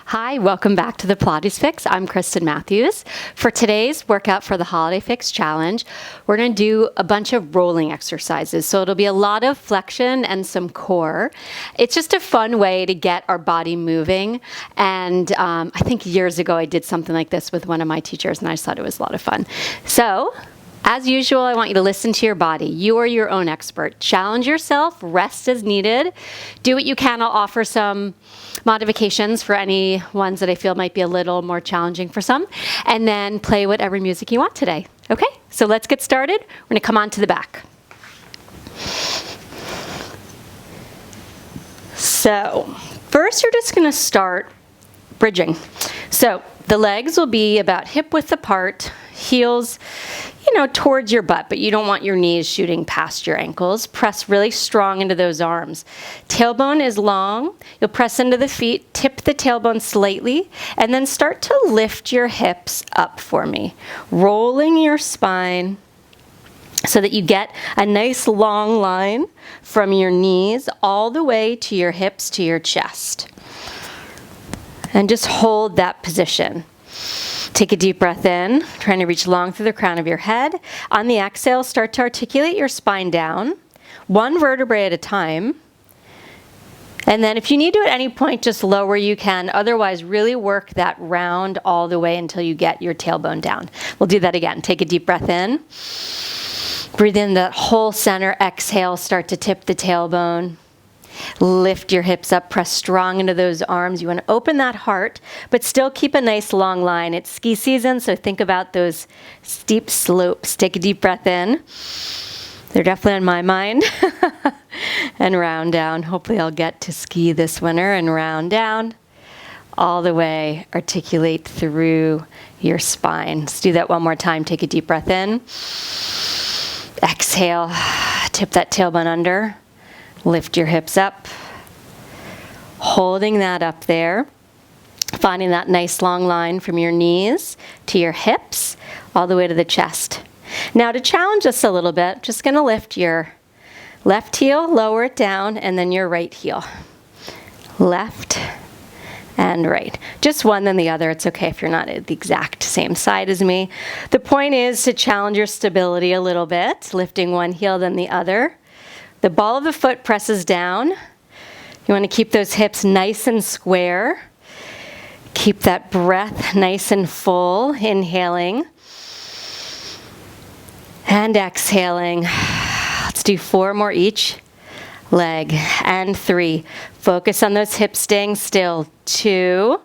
Hi, welcome back to the Pilates Fix. I'm Kristen Matthews. For today's workout for the Holiday Fix Challenge, we're going to do a bunch of rolling exercises. So it'll be a lot of flexion and some core. It's just a fun way to get our body moving. And I think years ago I did something like this with one of my teachers, and I just thought it was a lot of fun. So, as usual, I want you to listen to your body. You are your own expert. Challenge yourself, rest as needed. Do what you can. I'll offer some modifications for any ones that I feel might be a little more challenging for some. And then play whatever music you want today. Okay, so let's get started. We're gonna come on to the back. So, first you're just gonna start bridging. So, the legs will be about hip width apart, heels, towards your butt, but you don't want your knees shooting past your ankles. Press really strong into those arms. Tailbone is long. You'll press into the feet, tip the tailbone slightly, and then start to lift your hips up for me. Rolling your spine so that you get a nice long line from your knees all the way to your hips, to your chest. And just hold that position. Take a deep breath in, trying to reach long through the crown of your head. On the exhale, start to articulate your spine down, one vertebrae at a time. And then if you need to at any point, just lower you can. Otherwise, really work that round all the way until you get your tailbone down. We'll do that again. Take a deep breath in. Breathe in that whole center. Exhale, start to tip the tailbone. Lift your hips up, press strong into those arms. You want to open that heart, but still keep a nice long line. It's ski season, so think about those steep slopes. Take a deep breath in. They're definitely on my mind. And round down. Hopefully I'll get to ski this winter and round down. All the way, articulate through your spine. Let's do that one more time. Take a deep breath in. Exhale, tip that tailbone under. Lift your hips up, holding that up there, finding that nice long line from your knees to your hips, all the way to the chest. Now to challenge us a little bit, just gonna lift your left heel, lower it down, and then your right heel. Left and right. Just one then the other. It's okay if you're not at the exact same side as me. The point is to challenge your stability a little bit, lifting one heel then the other. The ball of the foot presses down. You want to keep those hips nice and square. Keep that breath nice and full, inhaling and exhaling. Let's do 4 more each leg, and 3. Focus on those hips staying still. 2.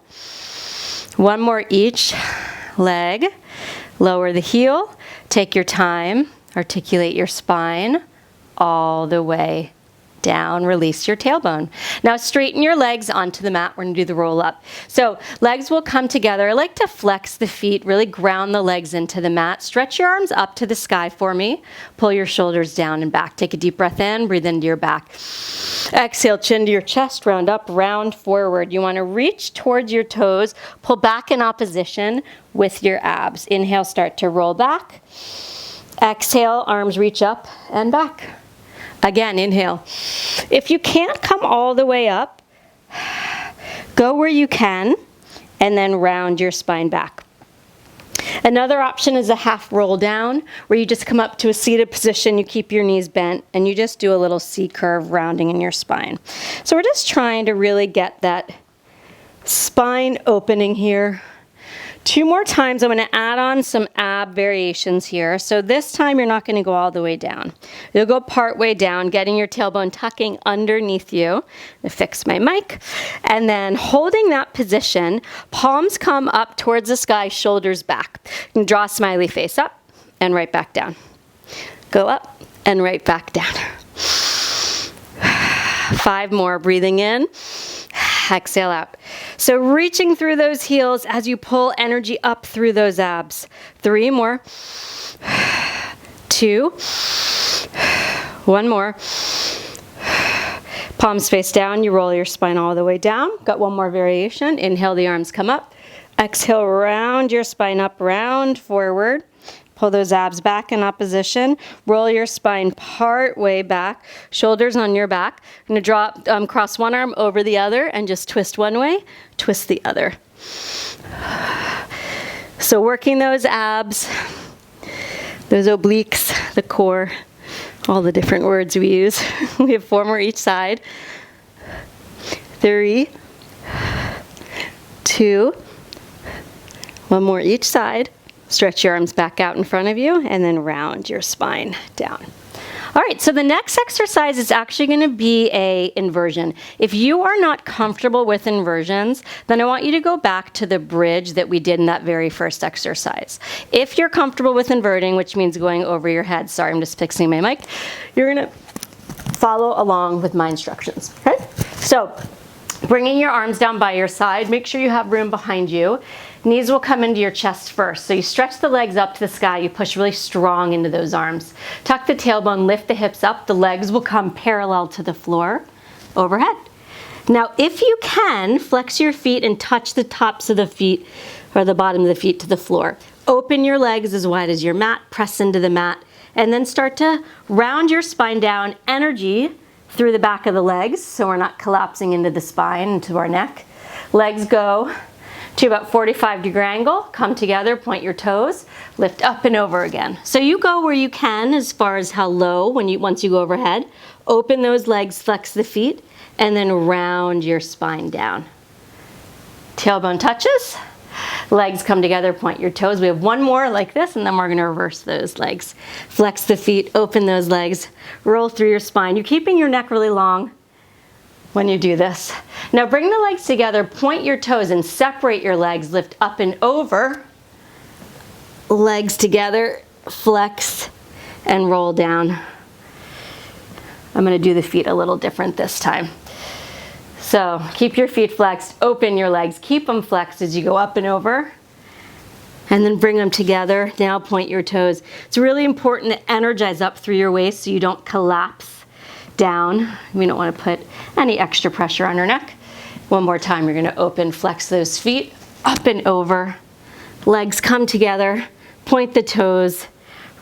1 more each leg. Lower the heel. Take your time. Articulate your spine all the way down. Release your tailbone. Now straighten your legs onto the mat. We're going to do the roll up. So legs will come together. I like to flex the feet, really ground the legs into the mat. Stretch your arms up to the sky for me. Pull your shoulders down and back. Take a deep breath in. Breathe into your back. Exhale, chin to your chest. Round up, round forward. You want to reach towards your toes. Pull back in opposition with your abs. Inhale, start to roll back. Exhale, arms reach up and back. Again, inhale. If you can't come all the way up, go where you can and then round your spine back. Another option is a half roll down where you just come up to a seated position, you keep your knees bent, and you just do a little C curve rounding in your spine. So we're just trying to really get that spine opening here. 2 more times, I'm going to add on some ab variations here. So this time you're not going to go all the way down. You'll go part way down, getting your tailbone tucking underneath you. I fix my mic. And then holding that position, palms come up towards the sky, shoulders back. You can draw a smiley face up and right back down. Go up and right back down. 5 more, breathing in. Exhale out. So reaching through those heels as you pull energy up through those abs. 3 more. 2. 1 more. Palms face down. You roll your spine all the way down. Got 1 more variation. Inhale, the arms come up. Exhale, round your spine up, round forward. Pull those abs back in opposition. Roll your spine part way back. Shoulders on your back. I'm going to cross one arm over the other and just twist one way, twist the other. So working those abs, those obliques, the core, all the different words we use. We have 4 more each side. 3, 2, 1 more each side. Stretch your arms back out in front of you and then round your spine down. All right, so the next exercise is actually going to be a inversion. If you are not comfortable with inversions, then I want you to go back to the bridge that we did in that very first exercise. If you're comfortable with inverting, which means going over your head, sorry, I'm just fixing my mic, you're going to follow along with my instructions, okay? So bringing your arms down by your side, make sure you have room behind you. Knees will come into your chest first. So you stretch the legs up to the sky. You push really strong into those arms. Tuck the tailbone, lift the hips up. The legs will come parallel to the floor overhead. Now, if you can, flex your feet and touch the tops of the feet or the bottom of the feet to the floor. Open your legs as wide as your mat. Press into the mat. And then start to round your spine down. Energy through the back of the legs so we're not collapsing into the spine, into our neck. Legs go to about 45-degree angle, come together, point your toes, lift up and over again. So you go where you can as far as how low once you go overhead. Open those legs, flex the feet, and then round your spine down. Tailbone touches, legs come together, point your toes. We have 1 more like this, and then we're gonna reverse those legs. Flex the feet, open those legs, roll through your spine. You're keeping your neck really long when you do this. Now bring the legs together, point your toes and separate your legs, lift up and over. Legs together, flex and roll down. I'm gonna do the feet a little different this time. So keep your feet flexed, open your legs, keep them flexed as you go up and over. And then bring them together. Now point your toes. It's really important to energize up through your waist so you don't collapse down. We don't want to put any extra pressure on our neck. 1 more time, you're going to open, flex those feet, up and over. Legs come together, point the toes,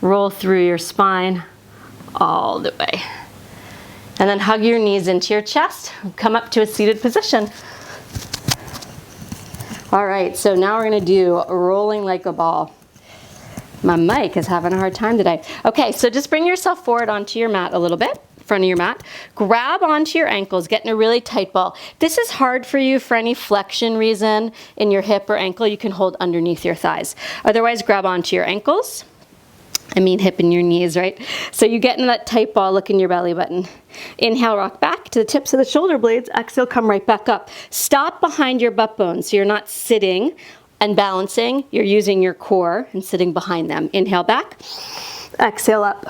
roll through your spine all the way. And then hug your knees into your chest, come up to a seated position. All right, so now we're going to do rolling like a ball. My mic is having a hard time today. Okay, so just bring yourself forward onto your mat a little bit. Front of your mat. Grab onto your ankles, get in a really tight ball. This is hard for you for any flexion reason in your hip or ankle. You can hold underneath your thighs. Otherwise, grab onto your ankles. I mean hip and your knees, right? So you get in that tight ball, look in your belly button. Inhale, rock back to the tips of the shoulder blades. Exhale, come right back up. Stop behind your butt bones so you're not sitting and balancing. You're using your core and sitting behind them. Inhale back. Exhale up.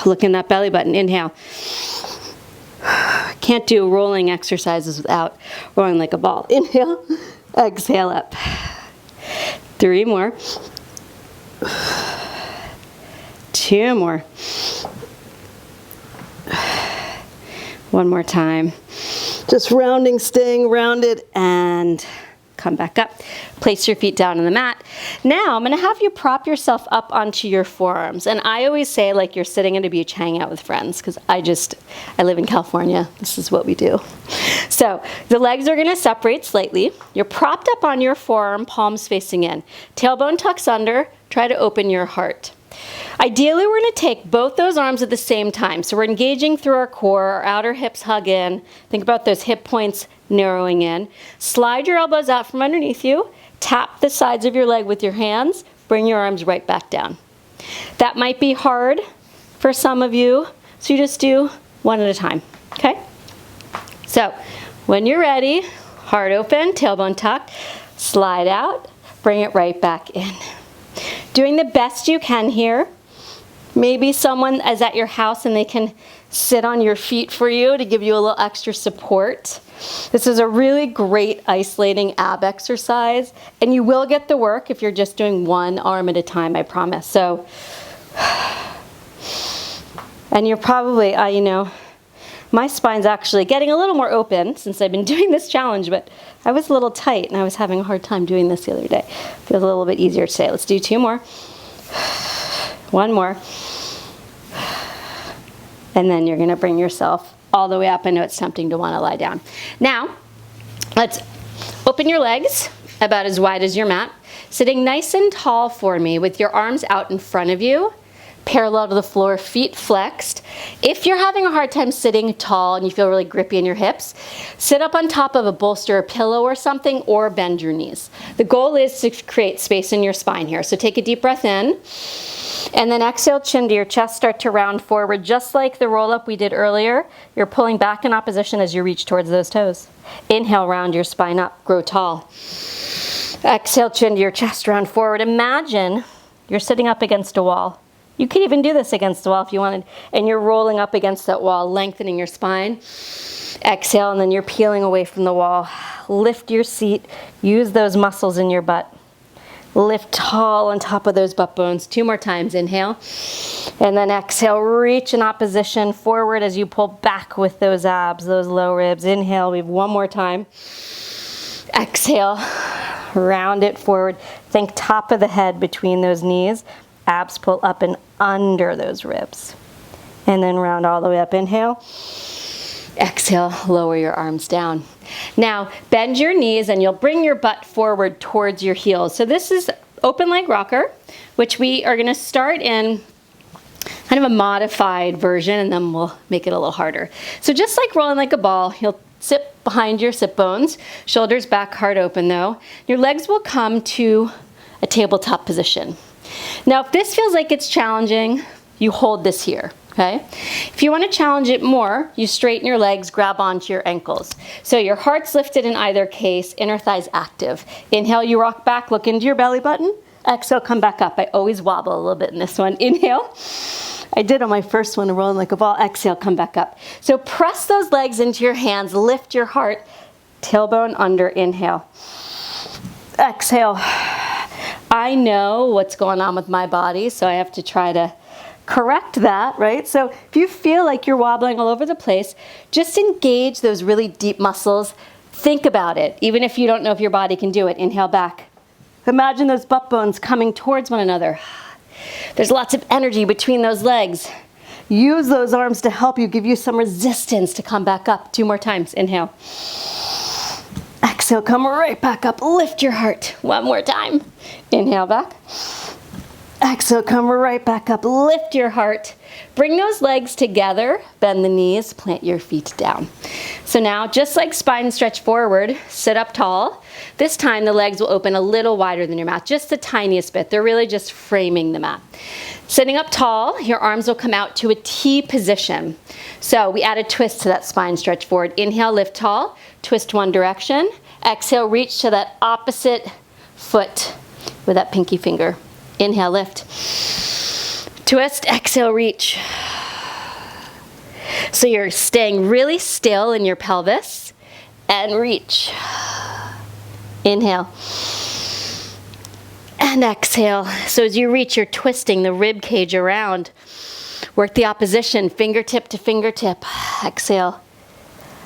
Look in that belly button. Inhale. Can't do rolling exercises without rolling like a ball. Inhale. Exhale up. 3 more. 2 more. 1 more time. Just rounding, staying rounded, and come back up. Place your feet down on the mat. Now I'm going to have you prop yourself up onto your forearms. And I always say like you're sitting at a beach hanging out with friends because I live in California. This is what we do. So the legs are going to separate slightly. You're propped up on your forearm, palms facing in. Tailbone tucks under. Try to open your heart. Ideally, we're going to take both those arms at the same time. So we're engaging through our core, our outer hips hug in. Think about those hip points narrowing in. Slide your elbows out from underneath you. Tap the sides of your leg with your hands. Bring your arms right back down. That might be hard for some of you, so you just do 1 at a time, okay? So when you're ready, heart open, tailbone tuck, slide out, bring it right back in. Doing the best you can here. Maybe someone is at your house and they can sit on your feet for you to give you a little extra support. This is a really great isolating ab exercise, and you will get the work if you're just doing 1 arm at a time, I promise. So, and you're probably, my spine's actually getting a little more open since I've been doing this challenge, but I was a little tight and I was having a hard time doing this the other day. Feels a little bit easier today. Let's do 2 more. One more. And then you're gonna bring yourself all the way up. I know it's tempting to wanna lie down. Now, let's open your legs about as wide as your mat. Sitting nice and tall for me with your arms out in front of you, parallel to the floor, feet flexed. If you're having a hard time sitting tall and you feel really grippy in your hips, sit up on top of a bolster or pillow or something, or bend your knees. The goal is to create space in your spine here. So take a deep breath in, and then exhale, chin to your chest, start to round forward, just like the roll up we did earlier. You're pulling back in opposition as you reach towards those toes. Inhale, round your spine up, grow tall. Exhale, chin to your chest, round forward. Imagine you're sitting up against a wall. You could even do this against the wall if you wanted, and you're rolling up against that wall, lengthening your spine. Exhale, and then you're peeling away from the wall. Lift your seat, use those muscles in your butt. Lift tall on top of those butt bones. 2 more times, inhale. And then exhale, reach in opposition forward as you pull back with those abs, those low ribs. Inhale, we have 1 more time. Exhale, round it forward. Think top of the head between those knees. Abs pull up and under those ribs. And then round all the way up, inhale. Exhale, lower your arms down. Now, bend your knees and you'll bring your butt forward towards your heels. So this is open leg rocker, which we are gonna start in kind of a modified version, and then we'll make it a little harder. So just like rolling like a ball, you'll sit behind your sit bones, shoulders back, heart open though. Your legs will come to a tabletop position. Now, if this feels like it's challenging, you hold this here, okay? If you want to challenge it more, you straighten your legs, grab onto your ankles. So your heart's lifted in either case, inner thighs active. Inhale, you rock back, look into your belly button. Exhale, come back up. I always wobble a little bit in this one. Inhale. I did on my first one, rolling like a ball. Exhale, come back up. So press those legs into your hands, lift your heart, tailbone under, inhale. Exhale. I know what's going on with my body, so I have to try to correct that, right? So if you feel like you're wobbling all over the place, just engage those really deep muscles. Think about it, even if you don't know if your body can do it. Inhale back. Imagine those butt bones coming towards one another. There's lots of energy between those legs. Use those arms to help you, give you some resistance to come back up. 2 more times. Inhale. Exhale, come right back up. Lift your heart. 1 more time. Inhale back. Exhale, come right back up. Lift your heart. Bring those legs together. Bend the knees. Plant your feet down. So now, just like spine stretch forward, sit up tall. This time the legs will open a little wider than your mat, just the tiniest bit. They're really just framing the mat. Sitting up tall, your arms will come out to a T position. So we add a twist to that spine stretch forward. Inhale, lift tall. Twist one direction. Exhale, reach to that opposite foot with that pinky finger. Inhale, lift. Twist, exhale, reach. So you're staying really still in your pelvis and reach. Inhale. And exhale. So as you reach, you're twisting the rib cage around. Work the opposition, fingertip to fingertip. Exhale.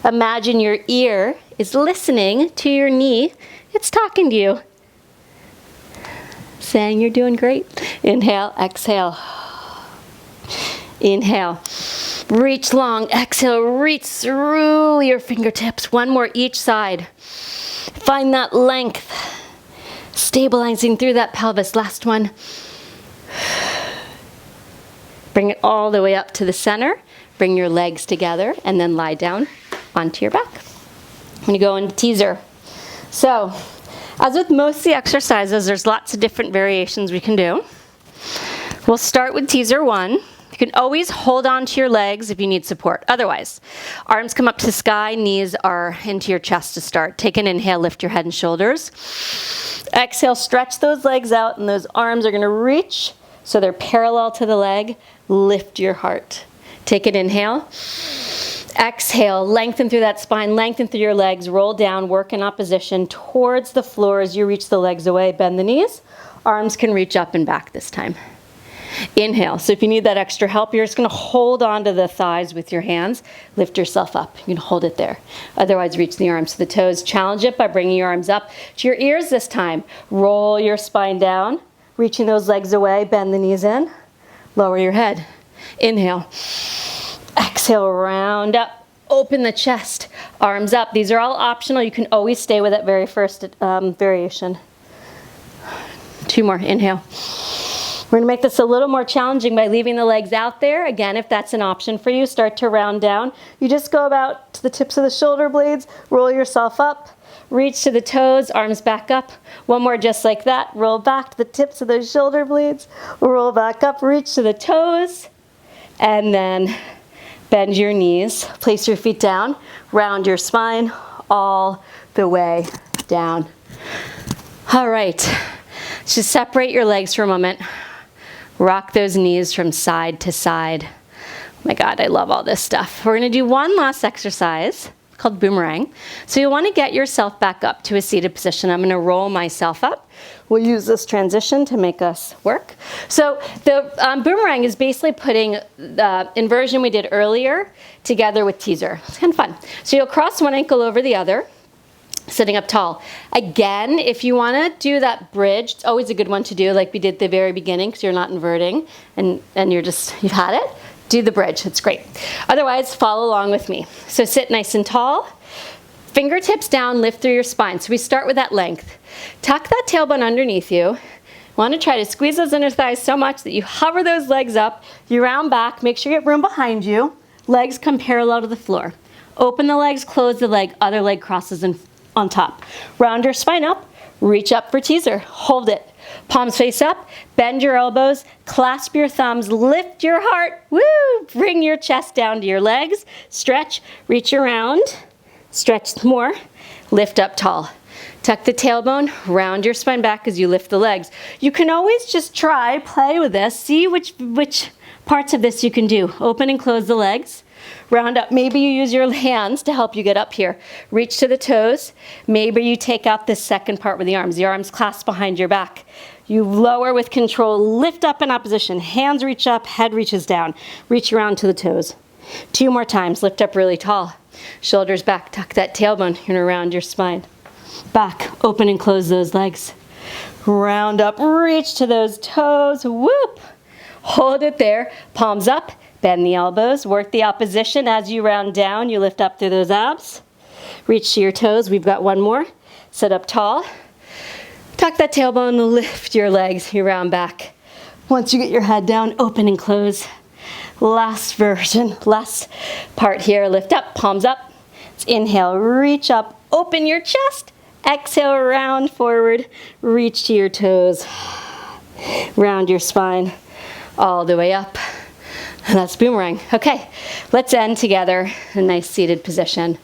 Imagine your ear is listening to your knee. It's talking to you, saying you're doing great. Inhale, exhale. Inhale. Reach long. Exhale, reach through your fingertips. 1 more each side. Find that length. Stabilizing through that pelvis. Last one. Bring it all the way up to the center. Bring your legs together and then lie down onto your back. I'm going to go into teaser. So, as with most of the exercises, there's lots of different variations we can do. We'll start with teaser 1. You can always hold on to your legs if you need support. Otherwise, arms come up to the sky, knees are into your chest to start. Take an inhale, lift your head and shoulders. Exhale, stretch those legs out, and those arms are going to reach so they're parallel to the leg. Lift your heart. Take an inhale. Exhale, lengthen through that spine, lengthen through your legs, roll down, work in opposition towards the floor as you reach the legs away. Bend the knees. Arms can reach up and back this time. Inhale. So if you need that extra help, you're just going to hold onto the thighs with your hands. Lift yourself up. You can hold it there. Otherwise, reach the arms to the toes. Challenge it by bringing your arms up to your ears this time. Roll your spine down, reaching those legs away. Bend the knees in. Lower your head. Inhale. Exhale, round up. Open the chest. Arms up. These are all optional. You can always stay with that very first variation. 2 more. Inhale. We're going to make this a little more challenging by leaving the legs out there. Again, if that's an option for you, start to round down. You just go about to the tips of the shoulder blades, roll yourself up, reach to the toes, arms back up. One more just like that. Roll back to the tips of those shoulder blades, roll back up, reach to the toes, and then bend your knees. Place your feet down, round your spine all the way down. All right, just separate your legs for a moment. Rock those knees from side to side. Oh my God, I love all this stuff. We're gonna do one last exercise called Boomerang. So you wanna get yourself back up to a seated position. I'm gonna roll myself up. We'll use this transition to make us work. So the Boomerang is basically putting the inversion we did earlier together with teaser. It's kind of fun. So you'll cross one ankle over the other, sitting up tall. Again, if you want to do that bridge, it's always a good one to do like we did at the very beginning because you're not inverting and you've had it. Do the bridge, it's great. Otherwise, follow along with me. So sit nice and tall, fingertips down, lift through your spine. So we start with that length. Tuck that tailbone underneath you. Want to try to squeeze those inner thighs so much that you hover those legs up, you round back, make sure you get room behind you. Legs come parallel to the floor. Open the legs, close the leg, other leg crosses on top. Round your spine up, reach up for teaser, hold it. Palms face up, bend your elbows, clasp your thumbs, lift your heart, woo! Bring your chest down to your legs, stretch, reach around, stretch more, lift up tall. Tuck the tailbone, round your spine back as you lift the legs. You can always just try, play with this, see which parts of this you can do. Open and close the legs. Round up. Maybe you use your hands to help you get up here. Reach to the toes. Maybe you take out this second part with the arms. The arms clasp behind your back. You lower with control. Lift up in opposition. Hands reach up. Head reaches down. Reach around to the toes. 2 more times. Lift up really tall. Shoulders back. Tuck that tailbone. You're going to round your spine. Back. Open and close those legs. Round up. Reach to those toes. Whoop. Hold it there. Palms up. Bend the elbows, work the opposition. As you round down, you lift up through those abs. Reach to your toes. We've got one more. Sit up tall. Tuck that tailbone, lift your legs. You round back. Once you get your head down, open and close. Last version, last part here. Lift up, palms up. Let's inhale, reach up, open your chest. Exhale, round forward, reach to your toes. Round your spine all the way up. And that's Boomerang. Okay, let's end together in a nice seated position.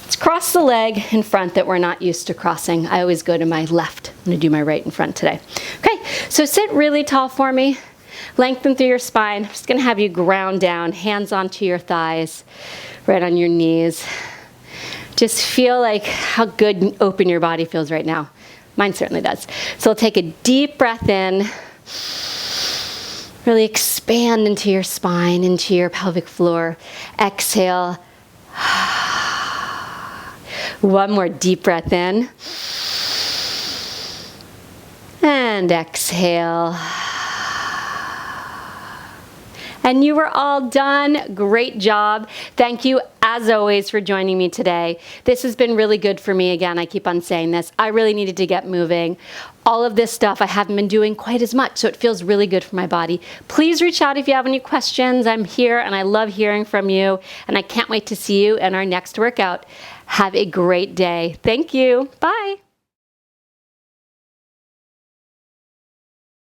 Let's cross the leg in front that we're not used to crossing. I always go to my left. I'm gonna do my right in front today. Okay, so sit really tall for me. Lengthen through your spine. I'm just gonna have you ground down, hands onto your thighs, right on your knees. Just feel like how good and open your body feels right now. Mine certainly does. So we'll take a deep breath in. Really expand into your spine, into your pelvic floor. Exhale. One more deep breath in. And exhale. And you were all done. Great job. Thank you, as always, for joining me today. This has been really good for me. Again, I keep on saying this. I really needed to get moving. All of this stuff I haven't been doing quite as much, so it feels really good for my body. Please reach out if you have any questions. I'm here, and I love hearing from you, and I can't wait to see you in our next workout. Have a great day. Thank you. Bye.